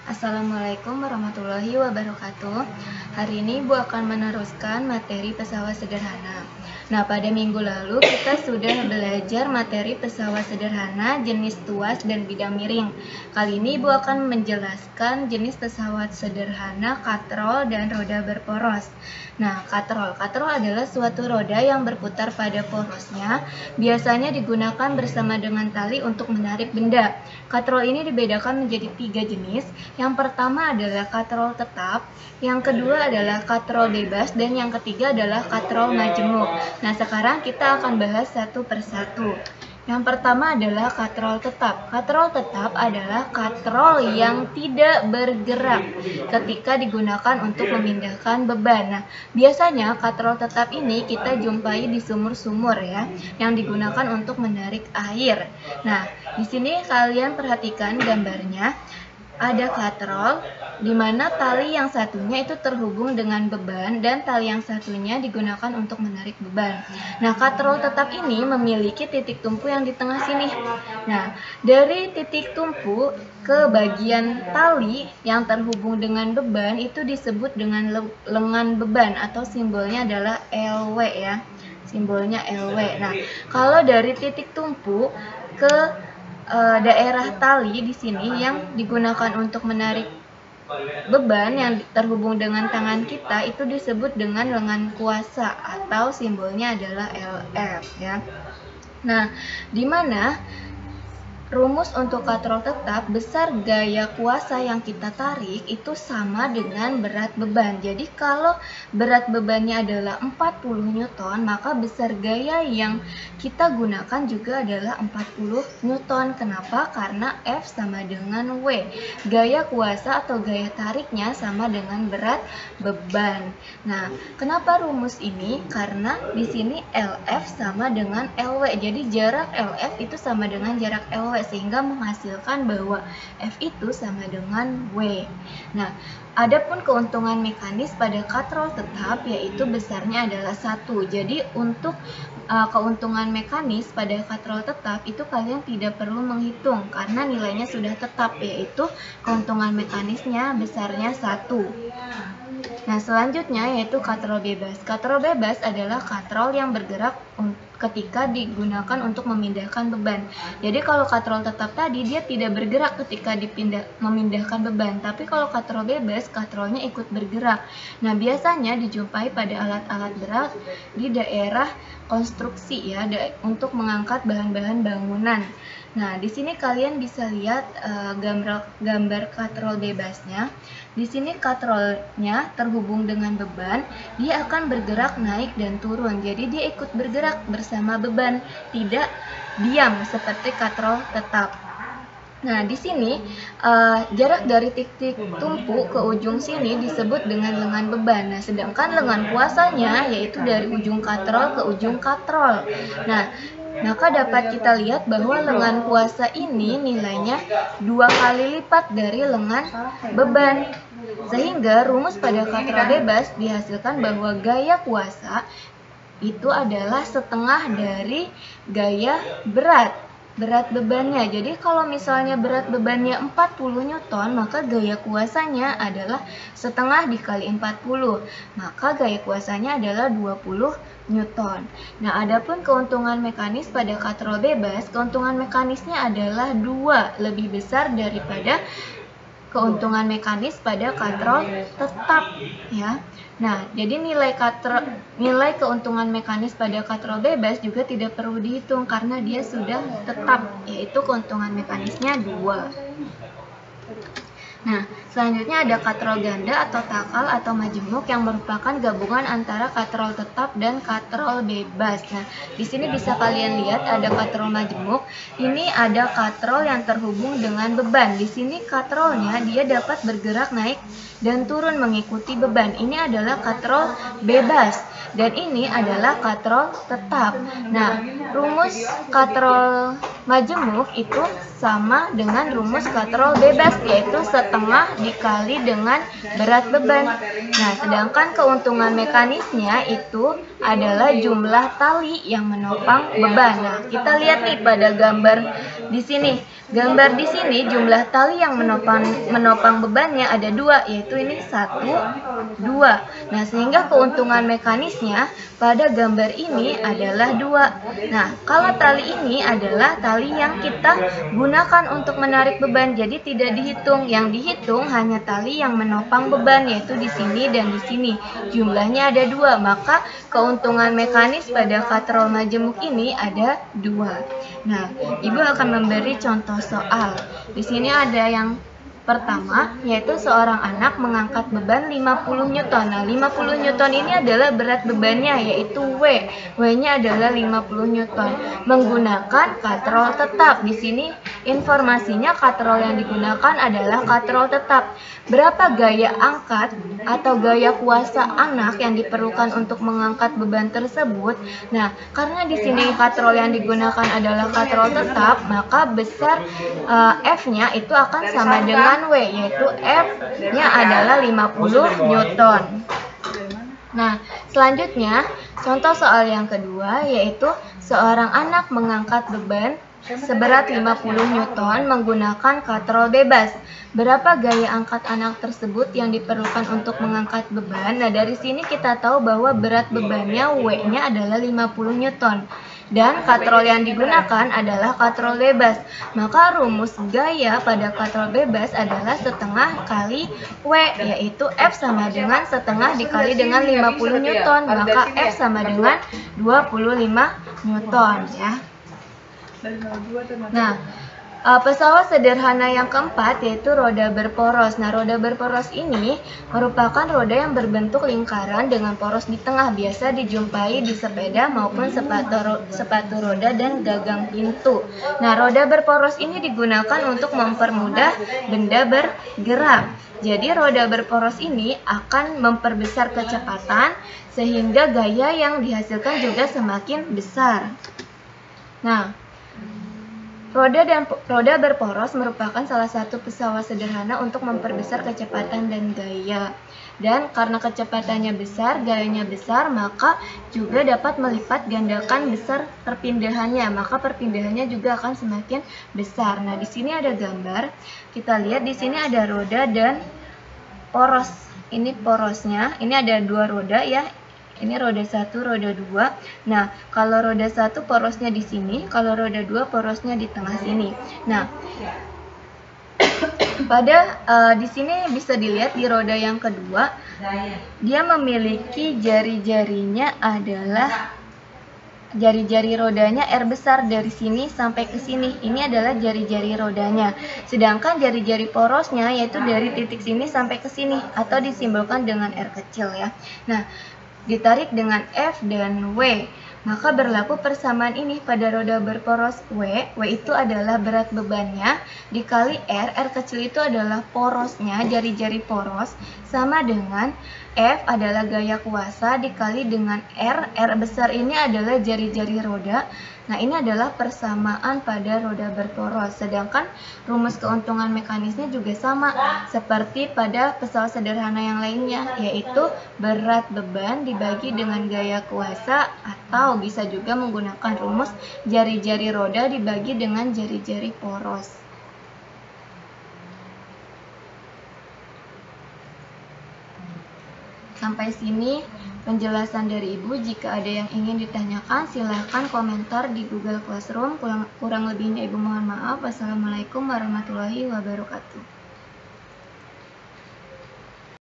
Assalamualaikum warahmatullahi wabarakatuh. Hari ini Ibu akan meneruskan materi pesawat sederhana. Nah, pada minggu lalu kita sudah belajar materi pesawat sederhana jenis tuas dan bidang miring. Kali ini Ibu akan menjelaskan jenis pesawat sederhana katrol dan roda berporos. Nah, katrol adalah suatu roda yang berputar pada porosnya, biasanya digunakan bersama dengan tali untuk menarik benda. Katrol ini dibedakan menjadi 3 jenis. Yang pertama adalah katrol tetap, yang kedua adalah katrol bebas, dan yang ketiga adalah katrol majemuk. Nah, sekarang kita akan bahas satu persatu. Yang pertama adalah katrol tetap. Katrol tetap adalah katrol yang tidak bergerak ketika digunakan untuk memindahkan beban. Nah, biasanya katrol tetap ini kita jumpai di sumur-sumur ya, yang digunakan untuk menarik air. Nah, di sini kalian perhatikan gambarnya. Ada katrol di mana tali yang satunya itu terhubung dengan beban dan tali yang satunya digunakan untuk menarik beban. Nah, katrol tetap ini memiliki titik tumpu yang di tengah sini. Nah, dari titik tumpu ke bagian tali yang terhubung dengan beban itu disebut dengan lengan beban atau simbolnya adalah LW ya. Simbolnya LW. Nah, kalau dari titik tumpu ke daerah tali di sini yang digunakan untuk menarik beban yang terhubung dengan tangan kita itu disebut dengan lengan kuasa atau simbolnya adalah LF ya. Nah, di mana rumus untuk katrol tetap, besar gaya kuasa yang kita tarik itu sama dengan berat beban. Jadi kalau berat bebannya adalah 40 Newton, maka besar gaya yang kita gunakan juga adalah 40 Newton. Kenapa? Karena F sama dengan W. Gaya kuasa atau gaya tariknya sama dengan berat beban. Nah, kenapa rumus ini? Karena di sini LF sama dengan LW. Jadi jarak LF itu sama dengan jarak LW, sehingga menghasilkan bahwa F itu sama dengan W. Nah, adapun keuntungan mekanis pada katrol tetap yaitu besarnya adalah 1. Jadi untuk keuntungan mekanis pada katrol tetap itu kalian tidak perlu menghitung karena nilainya sudah tetap, yaitu keuntungan mekanisnya besarnya 1. Nah, selanjutnya yaitu katrol bebas. Katrol bebas adalah katrol yang bergerak ketika digunakan untuk memindahkan beban. Jadi kalau katrol tetap tadi dia tidak bergerak ketika memindahkan beban, tapi kalau katrol bebas katrolnya ikut bergerak. Nah, biasanya dijumpai pada alat-alat berat di daerah konstruksi ya, untuk mengangkat bahan-bahan bangunan. Nah, di sini kalian bisa lihat gambar katrol bebasnya. Di sini katrolnya terhubung dengan beban, dia akan bergerak naik dan turun. Jadi dia ikut bergerak bersama beban, tidak diam seperti katrol tetap. Nah, di sini jarak dari titik tumpu ke ujung sini disebut dengan lengan beban. Nah, sedangkan lengan kuasanya yaitu dari ujung katrol ke ujung katrol. Nah, maka dapat kita lihat bahwa lengan kuasa ini nilainya 2 kali lipat dari lengan beban. Sehingga rumus pada katrol bebas dihasilkan bahwa gaya kuasa itu adalah setengah dari gaya berat bebannya. Jadi kalau misalnya berat bebannya 40 Newton, maka gaya kuasanya adalah setengah dikali 40. Maka gaya kuasanya adalah 20 Newton. Nah, adapun keuntungan mekanis pada katrol bebas, keuntungan mekanisnya adalah 2 lebih besar daripada keuntungan mekanis pada katrol tetap ya. Nah, jadi nilai keuntungan mekanis pada katrol bebas juga tidak perlu dihitung karena dia sudah tetap, yaitu keuntungan mekanisnya 2. Nah, selanjutnya ada katrol ganda atau takal atau majemuk yang merupakan gabungan antara katrol tetap dan katrol bebas. Nah, di sini bisa kalian lihat ada katrol majemuk. Ini ada katrol yang terhubung dengan beban. Di sini katrolnya dia dapat bergerak naik dan turun mengikuti beban. Ini adalah katrol bebas dan ini adalah katrol tetap. Nah, rumus katrol majemuk itu sama dengan rumus katrol bebas, yaitu setengah dikali dengan berat beban. Nah, sedangkan keuntungan mekanisnya itu adalah jumlah tali yang menopang beban. Nah, kita lihat nih pada gambar di sini. Gambar di sini jumlah tali yang menopang bebannya ada 2, yaitu ini 1, 2. Nah, sehingga keuntungan mekanisnya pada gambar ini adalah 2. Nah, kalau tali ini adalah tali yang kita gunakan untuk menarik beban, jadi tidak dihitung. Yang dihitung hanya tali yang menopang beban, yaitu di sini dan di sini. Jumlahnya ada 2, maka keuntungan mekanis pada katrol majemuk ini ada 2. Nah, Ibu akan memberi contoh soal. Di sini ada yang pertama, yaitu seorang anak mengangkat beban 50 Newton. Nah, 50 Newton ini adalah berat bebannya, yaitu W. W-nya adalah 50 Newton. Menggunakan katrol tetap. Di sini informasinya katrol yang digunakan adalah katrol tetap. Berapa gaya angkat atau gaya kuasa anak yang diperlukan untuk mengangkat beban tersebut? Nah, karena di sini katrol yang digunakan adalah katrol tetap, maka besar F-nya itu akan sama dengan W, yaitu F-nya adalah 50 Newton. Nah, selanjutnya contoh soal yang kedua, yaitu seorang anak mengangkat beban seberat 50 Newton menggunakan katrol bebas. Berapa gaya angkat anak tersebut yang diperlukan untuk mengangkat beban? Nah, dari sini kita tahu bahwa berat bebannya W-nya adalah 50 Newton. Dan katrol yang digunakan adalah katrol bebas. Maka rumus gaya pada katrol bebas adalah setengah kali W, yaitu F sama dengan setengah dikali dengan 50 Newton. Maka F sama dengan 25 Newton ya. Nah, pesawat sederhana yang keempat yaitu roda berporos. Nah, roda berporos ini merupakan roda yang berbentuk lingkaran dengan poros di tengah, biasa dijumpai di sepeda maupun sepatu roda dan gagang pintu. Nah, roda berporos ini digunakan untuk mempermudah benda bergerak. Jadi, roda berporos ini akan memperbesar kecepatan sehingga gaya yang dihasilkan juga semakin besar. Nah, roda berporos merupakan salah satu pesawat sederhana untuk memperbesar kecepatan dan gaya. Dan karena kecepatannya besar, gayanya besar, maka juga dapat melipat gandakan besar perpindahannya. Maka perpindahannya juga akan semakin besar. Nah, di sini ada gambar. Kita lihat di sini ada roda dan poros. Ini porosnya. Ini ada 2 roda ya. Ini roda 1, roda 2. Nah, kalau roda 1 porosnya di sini, kalau roda 2 porosnya di tengah sini. Nah, di sini bisa dilihat di roda yang kedua, dia memiliki jari-jarinya adalah jari-jari rodanya R besar dari sini sampai ke sini. Ini adalah jari-jari rodanya. Sedangkan jari-jari porosnya yaitu dari titik sini sampai ke sini atau disimbolkan dengan R kecil ya. Nah, ditarik dengan F dan W, maka berlaku persamaan ini pada roda berporos W. W itu adalah berat bebannya dikali R. R kecil itu adalah porosnya, jari-jari poros, sama dengan F adalah gaya kuasa dikali dengan R. R besar ini adalah jari-jari roda. Nah, ini adalah persamaan pada roda berporos. Sedangkan rumus keuntungan mekanisnya juga sama seperti pada pesawat sederhana yang lainnya, yaitu berat beban dibagi dengan gaya kuasa, atau bisa juga menggunakan rumus jari-jari roda dibagi dengan jari-jari poros. Sampai sini penjelasan dari Ibu. Jika ada yang ingin ditanyakan, silahkan komentar di Google Classroom. Kurang lebihnya Ibu mohon maaf. Wassalamualaikum warahmatullahi wabarakatuh.